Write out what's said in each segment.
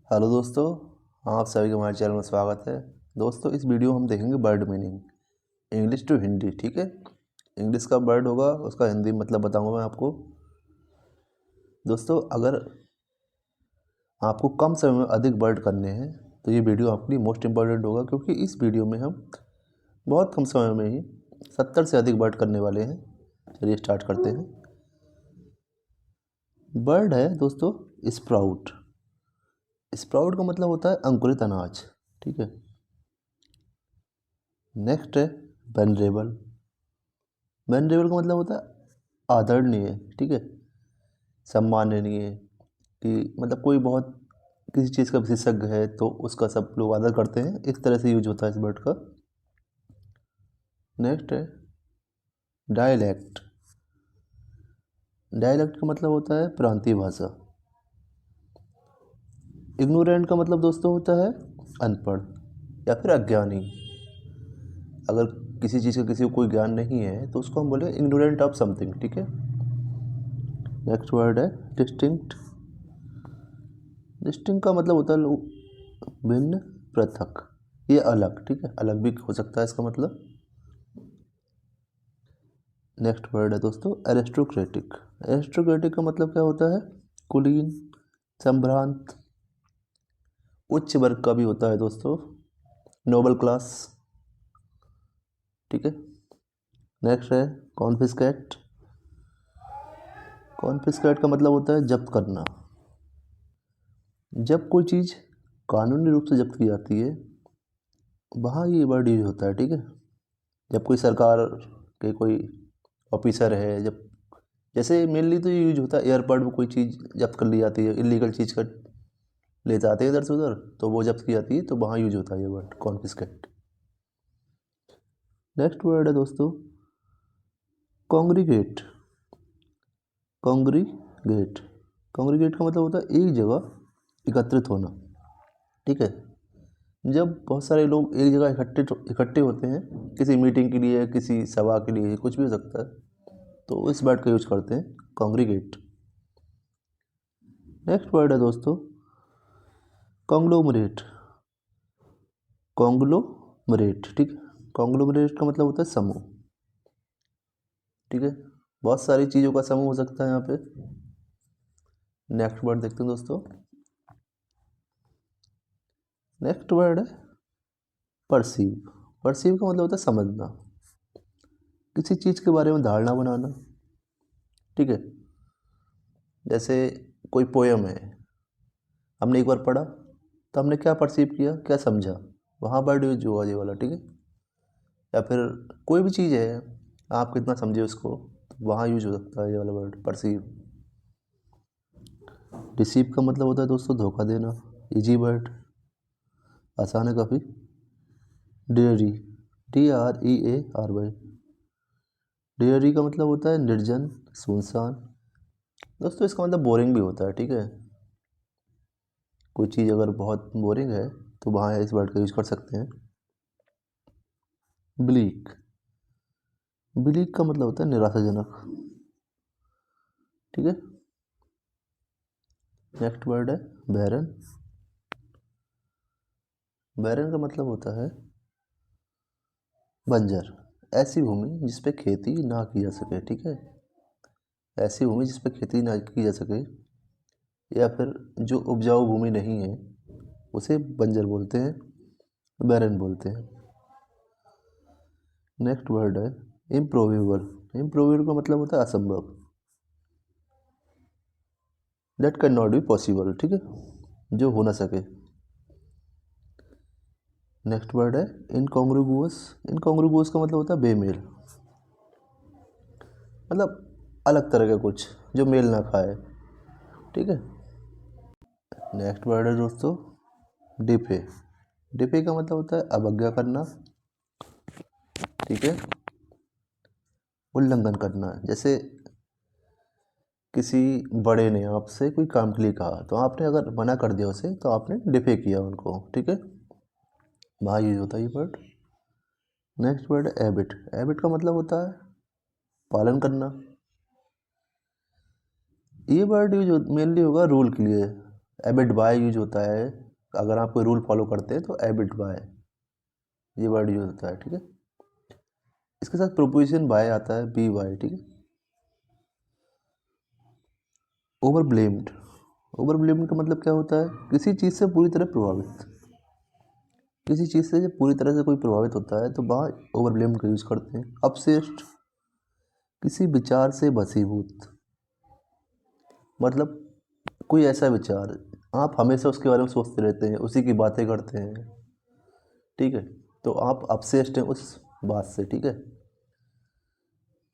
Hello दोस्तों, आप सभी का हमारे चैनल में स्वागत है। दोस्तों, इस वीडियो में हम देखेंगे word meaning, English to Hindi. ठीक है, इंग्लिश का वर्ड होगा, उसका हिंदी मतलब बताऊंगा मैं आपको। दोस्तों, अगर आपको कम समय में अधिक वर्ड करने हैं तो ये वीडियो आपके लिए मोस्ट इम्पॉर्टेंट होगा, क्योंकि इस वीडियो में हम बहुत कम समय में ही 70 से अधिक वर्ड करने वाले हैं। चलिए स्टार्ट करते हैं। वर्ड है दोस्तों स्प्राउट। स्प्राउट का मतलब होता है अंकुरित अनाज। ठीक है। नेक्स्ट है वेनरेबल। वेनरेबल का मतलब होता है आदरणीय। ठीक है, सम्माननीय, कि मतलब कोई बहुत किसी चीज़ का विशेषज्ञ है तो उसका सब लोग आदर करते हैं, इस तरह से यूज होता है इस वर्ड का। नेक्स्ट है डायलैक्ट। डायलैक्ट का मतलब होता है प्रांतीय भाषा। इग्नोरेंट का मतलब दोस्तों होता है अनपढ़ या फिर अज्ञानी। अगर किसी चीज़ का किसी को कोई ज्ञान नहीं है तो उसको हम बोले इग्नोरेंट ऑफ समथिंग। ठीक है। नेक्स्ट वर्ड है डिस्टिंक्ट। डिस्टिंक्ट का मतलब होता है भिन्न, पृथक, ये अलग। ठीक है, अलग भी हो सकता है इसका मतलब। नेक्स्ट वर्ड है दोस्तों एरिस्टोक्रेटिक। एरिस्टोक्रेटिक का मतलब क्या होता है कुलीन, संभ्रांत, उच्च वर्ग का भी होता है दोस्तों, नोबल क्लास। ठीक है। नेक्स्ट है कॉन्फिस्केट। कॉन्फिस्केट का मतलब होता है जब्त करना। जब कोई चीज़ कानूनी रूप से जब्त की जाती है वहाँ ये वर्ड यूज होता है। ठीक है। जब कोई सरकार के कोई ऑफिसर है, जब जैसे मेनली तो ये यूज होता है एयरपोर्ट में कोई चीज़ जब्त कर ली जाती है, इलीगल चीज़ का ले जाते हैं इधर से उधर, तो वो जब्त की जाती है, तो वहाँ यूज होता है ये वर्ड कॉन्फिस्केट। नेक्स्ट वर्ड है दोस्तों कॉन्ग्रीगेट। कॉन्ग्रीगेट। कॉन्ग्रीगेट का मतलब होता है एक जगह एकत्रित होना। ठीक है। जब बहुत सारे लोग एक जगह इकट्ठे होते हैं किसी मीटिंग के लिए, किसी सभा के लिए, कुछ भी हो सकता है, तो इस वर्ड का यूज करते हैं कॉन्ग्रीगेट। नेक्स्ट वर्ड है दोस्तों कॉन्ग्लोमरेट। कॉन्ग्लोमरेट। ठीक है। कॉन्ग्लोमरेट का मतलब होता है समूह। ठीक है, बहुत सारी चीज़ों का समूह हो सकता है यहाँ पे। नेक्स्ट वर्ड देखते हैं दोस्तों। नेक्स्ट वर्ड है परसीव। परसीव का मतलब होता है समझना, किसी चीज़ के बारे में धारणा बनाना। ठीक है। जैसे कोई पोयम है, हमने एक बार पढ़ा तो हमने क्या परसीव किया, क्या समझा, वहाँ वर्ड यूज हुआ ये वाला। ठीक है। या फिर कोई भी चीज़ है, आप कितना समझे उसको, तो वहाँ यूज हो सकता है ये वाला वर्ड परसीव। रिसीव का मतलब होता है दोस्तों धोखा देना। इजी वर्ड, आसान है काफ़ी। Dairy, DREARY। डेयरी का मतलब होता है निर्जन, सुनसान। दोस्तों इसका मतलब बोरिंग भी होता है। ठीक है, कोई चीज़ अगर बहुत बोरिंग है तो वहाँ इस वर्ड का यूज कर सकते हैं। ब्लीक। ब्लीक का मतलब होता है निराशाजनक। ठीक है। नेक्स्ट वर्ड है बैरन। बैरन का मतलब होता है बंजर, ऐसी भूमि जिस पे खेती ना की जा सके। ठीक है, ऐसी भूमि जिस पे खेती ना की जा सके, या फिर जो उपजाऊ भूमि नहीं है उसे बंजर बोलते हैं, बैरन बोलते हैं। नेक्स्ट वर्ड है इम्प्रोवेबल। इम्प्रोवेबल का मतलब होता है असंभव, that can not be possible. ठीक है, जो हो ना सके। नेक्स्ट वर्ड है इनकॉन्ग्रुगुअस। इनकॉन्ग्रुगुअस का मतलब होता है बेमेल, मतलब अलग तरह का कुछ जो मेल ना खाए। ठीक है। नेक्स्ट वर्ड है दोस्तों डिफे। डिफे का मतलब होता है अवज्ञा करना। ठीक है, उल्लंघन करना। जैसे किसी बड़े ने आपसे कोई काम के लिए कहा तो आपने अगर मना कर दिया उसे, तो आपने डिफे किया उनको। ठीक है, वहाँ यूज होता है ये वर्ड। नेक्स्ट वर्ड है एबिट। एबिट का मतलब होता है पालन करना। ये वर्ड यूज मेनली होगा रूल के लिए, एबिड बाय यूज होता है, अगर आप कोई रूल फॉलो करते हैं तो एबिड बाय ये वर्ड यूज होता है, ठीक है। इसके साथ प्रोपोजिशन बाय आता है, बी बाय, ठीक है। ओवर ब्लेम्ड, ओवर ब्लेम्ड का मतलब क्या होता है, किसी चीज़ से पूरी तरह प्रभावित, किसी चीज़ से जब पूरी तरह से कोई प्रभावित होता है तो वहाँ ओवर ब्लेम्ड का यूज करते हैं। अपसेस्ड, किसी विचार से वशीभूत, मतलब कोई ऐसा विचार आप हमेशा उसके बारे में सोचते रहते हैं, उसी की बातें करते हैं, ठीक है, तो आप अपसेस्ड हैं उस बात से, ठीक है।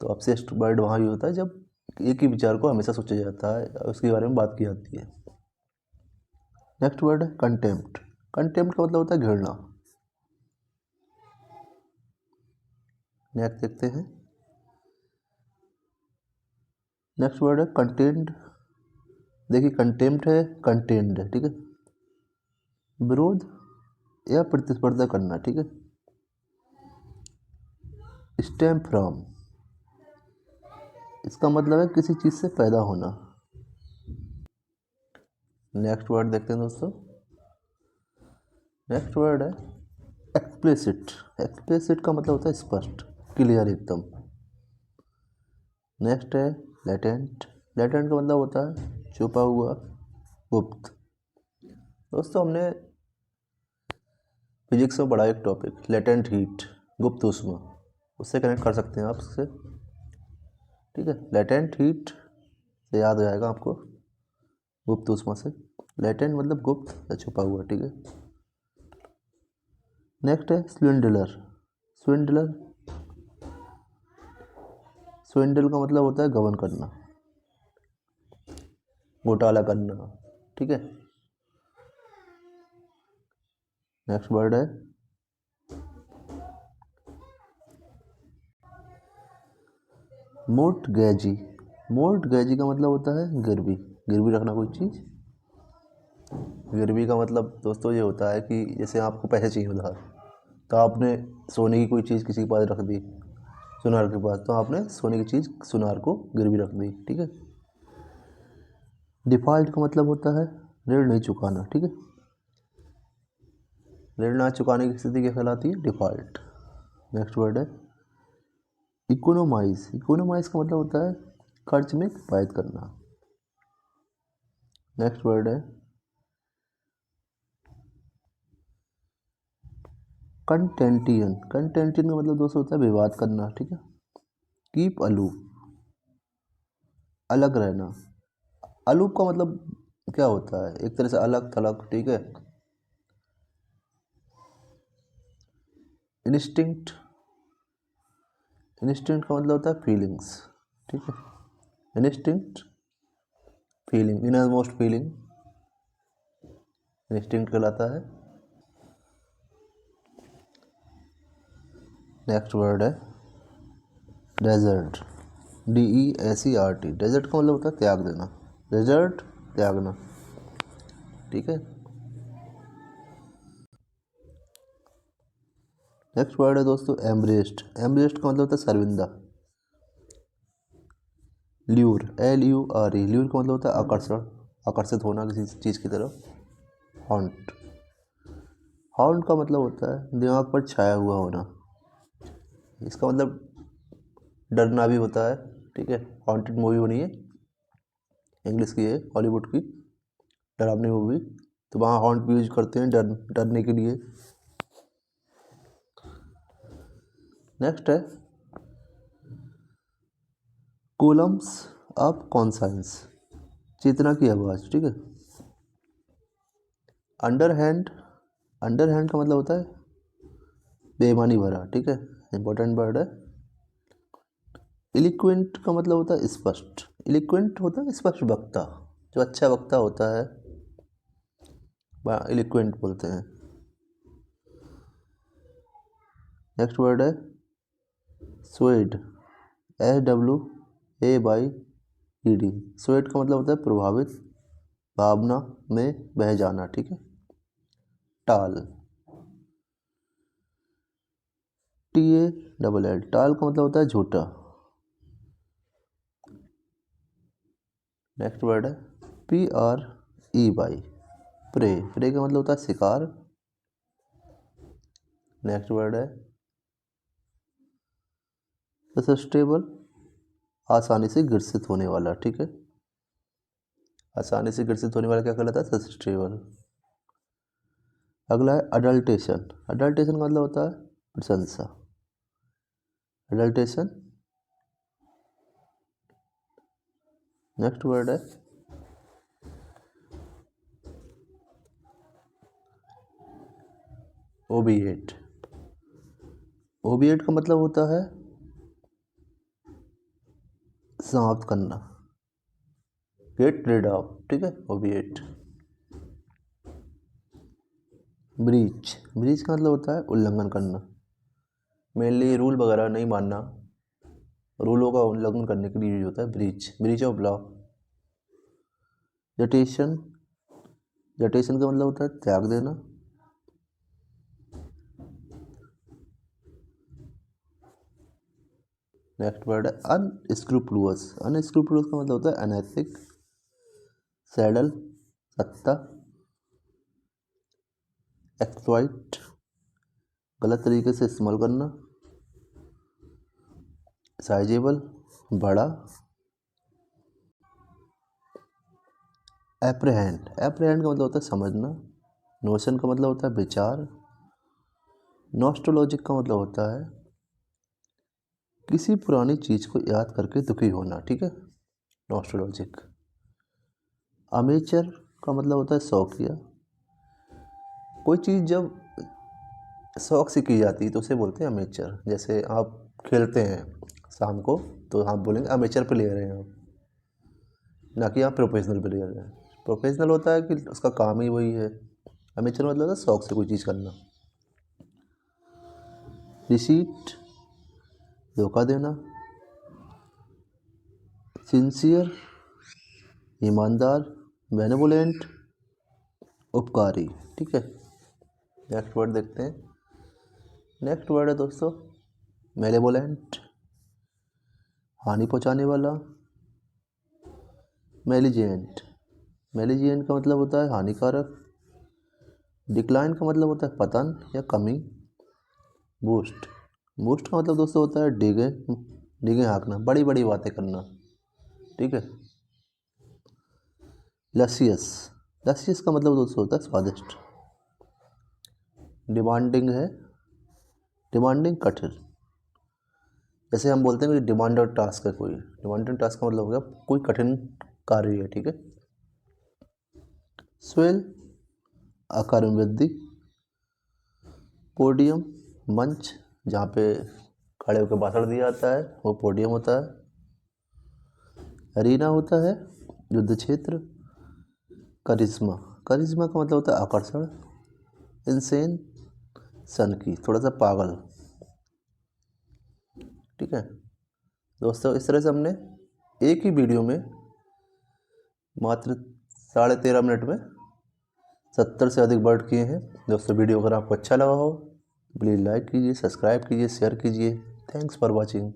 तो अपसेस्ड वर्ड वहाँ यूज होता है जब एक ही विचार को हमेशा सोचा जाता है, उसके बारे में बात की जाती है। नेक्स्ट वर्ड है कंटेम्प्ट, कंटेम्प्ट का मतलब होता है घृणा। नेक्स्ट देखते हैं, नेक्स्ट वर्ड है कंटेंड। देखिए कंटेम्प्ट है, कंटेंड है, ठीक है, विरोध या प्रतिस्पर्धा करना, ठीक है। स्टेम फ्रॉम, इसका मतलब है किसी चीज़ से पैदा होना। नेक्स्ट वर्ड देखते हैं दोस्तों, नेक्स्ट वर्ड है एक्सप्लिसिट, एक्सप्लिसिट का मतलब होता है स्पष्ट, क्लियर एकदम। नेक्स्ट है लेटेंट, लेटेंट का मतलब होता है छुपा हुआ, गुप्त। दोस्तों हमने फिजिक्स में पढ़ा एक टॉपिक लेटेंट हीट, गुप्त ऊष्मा, उससे कनेक्ट कर सकते हैं आप उससे, ठीक है। लेटेंट हीट से याद हो जाएगा आपको, गुप्त ऊष्मा से, लेटेंट मतलब गुप्त या छुपा हुआ, ठीक है। नेक्स्ट है स्विंडलर, स्विंडलर, स्विंडल का मतलब होता है गबन करना, घोटाला करना, ठीक है। नेक्स्ट वर्ड है मोर्टगेजी, मोर्टगेजी का मतलब होता है गिरवी, गिरवी रखना कोई चीज़। गिरवी का मतलब दोस्तों ये होता है कि जैसे आपको पैसे चाहिए उधार, तो आपने सोने की कोई चीज़ किसी के पास रख दी, सुनार के पास, तो आपने सोने की चीज़ सुनार को गिरवी रख दी, ठीक है। डिफ़ॉल्ट का मतलब होता है ऋण नहीं चुकाना, ठीक है, ऋण ना चुकाने की स्थिति क्या कहलाती है, डिफ़ॉल्ट। नेक्स्ट वर्ड है इकोनोमाइज, इकोनोमाइज का मतलब होता है खर्च में किफ़ायत करना। नेक्स्ट वर्ड है कंटेंटियन, कंटेंटियन का मतलब दोस्तों होता है विवाद करना, ठीक है। कीप अलूप, अलग रहना, अलूप का मतलब क्या होता है, एक तरह से अलग थलग, ठीक है। इंस्टिंक्ट, इंस्टिंक्ट का मतलब होता है फीलिंग्स, ठीक है। Instinct feeling, innermost feeling instinct कहलाता है। नेक्स्ट वर्ड है डेजर्ट, DESERT, डेजर्ट का मतलब होता है त्याग देना, डेजर्ट त्यागना, ठीक है। नेक्स्ट वर्ड है दोस्तों एम्ब्रेस्ड, एम्ब्रेस्ड का मतलब होता है शर्मिंदा। ल्यूर, LURE, ल्यूर का मतलब होता है आकर्षण, आकर्षित होना किसी चीज़ की तरफ। हॉन्ट, हॉन्ट का मतलब होता है दिमाग पर छाया हुआ होना, इसका मतलब डरना भी होता है, ठीक है। हॉन्टेड मूवी बनी है, इंग्लिश की है, हॉलीवुड की डरावनी मूवी, तो वहाँ हॉन्ट भी यूज करते हैं डरने के लिए। नेक्स्ट है कूलम्स ऑफ कॉन्साइंस, चेतना की आवाज़, ठीक है। अंडरहैंड, अंडरहैंड का मतलब होता है बेईमानी भरा, ठीक है, इंपॉर्टेंट वर्ड है। इलिक्वेंट का मतलब होता है स्पष्ट, इलिक्वेंट होता है स्पष्ट वक्ता, जो अच्छा वक्ता होता है इलिक्वेंट बोलते हैं। नेक्स्ट वर्ड है स्वेड, SWAYED, स्वेड का मतलब होता है प्रभावित, भावना में बह जाना, ठीक है। टाल, TALL, टाल का मतलब होता है झूठा। नेक्स्ट वर्ड है PREY, प्रे, प्रे का मतलब होता है शिकार। नेक्स्ट वर्ड है सस्टेबल, आसानी से ग्रसित होने वाला। ठीक है, आसानी से ग्रसित होने वाला क्या कहलाता है? सस्टेबल। अगला है अडल्टेशन। अडल्टेशन का मतलब होता है प्रशंसा। अडल्टेशन। नेक्स्ट वर्ड है ओबिएट। ओबिएट का मतलब होता है समाप्त करना, गेट रिड ऑफ। ठीक है, ओबिएट। ब्रीच, ब्रीच का मतलब होता है उल्लंघन करना, मेनली रूल वगैरह नहीं मानना, रूलों का उल्लंघन करने के लिए यूज होता है ब्रीच, ब्रीच ऑफ लॉ। जटेशन, जटेशन का मतलब होता है त्याग देना। नेक्स्ट वर्ड है अनस्क्रूपुलस। अनस्क्रूपुलस का मतलब होता है अनैतिक। सैडल, सत्ता। एक्सप्लॉइट, गलत तरीके से इस्तेमाल करना। साइजेबल, बड़ा। एप्रहेंड, एप्रहेंड का मतलब होता है समझना। नोशन का मतलब होता है विचार। नॉस्टोलॉजिक का मतलब होता है किसी पुरानी चीज़ को याद करके दुखी होना। ठीक है, नॉस्टोलॉजिक। अमेचर का मतलब होता है शौकिया। कोई चीज़ जब शौक से की जाती है तो उसे बोलते हैं अमेचर। जैसे आप खेलते हैं शाम को तो आप बोलेंगे अमेचर प्लेयर हैं आप, ना कि आप प्रोफेशनल प्लेयर हैं। प्रोफेशनल होता है कि उसका काम ही वही है। अमेचर मतलब है शौक से कोई चीज़ करना। रिसीट, धोखा देना। सिंसियर, ईमानदार। बेनेवोलेंट, उपकारी। ठीक है, नेक्स्ट वर्ड देखते हैं। नेक्स्ट वर्ड है दोस्तों मेलेवोलेंट, हानि पहुंचाने वाला। मेलिजेंट, मेलिजेंट का मतलब होता है हानिकारक। डिक्लाइन का मतलब होता है पतन या कमी। बूस्ट, बूस्ट का मतलब दोस्तों होता है डिगे, डिगे हाँकना, बड़ी बड़ी बातें करना। ठीक है, लसियस, लसियस का मतलब दोस्तों होता है स्वादिष्ट। डिमांडिंग है, डिमांडिंग कठिन। जैसे हम बोलते हैं कि डिमांडेड टास्क है कोई, डिमांडेड टास्क का मतलब हो गया कोई कठिन कार्य है। ठीक है, स्वेल, आकार में वृद्धि। पोडियम, मंच जहाँ पे खड़े होकर भाषण दिया जाता है वो पोडियम होता है। अरीना होता है युद्ध क्षेत्र। करिश्मा, करिश्मा का मतलब होता है आकर्षण। इंसेन, सनकी, थोड़ा सा पागल। ठीक है दोस्तों, इस तरह से हमने एक ही वीडियो में मात्र 13.5 मिनट में 70 से अधिक वर्ड किए हैं। दोस्तों वीडियो अगर आपको अच्छा लगा हो प्लीज़ लाइक कीजिए, सब्सक्राइब कीजिए, शेयर कीजिए। Thanks for watching.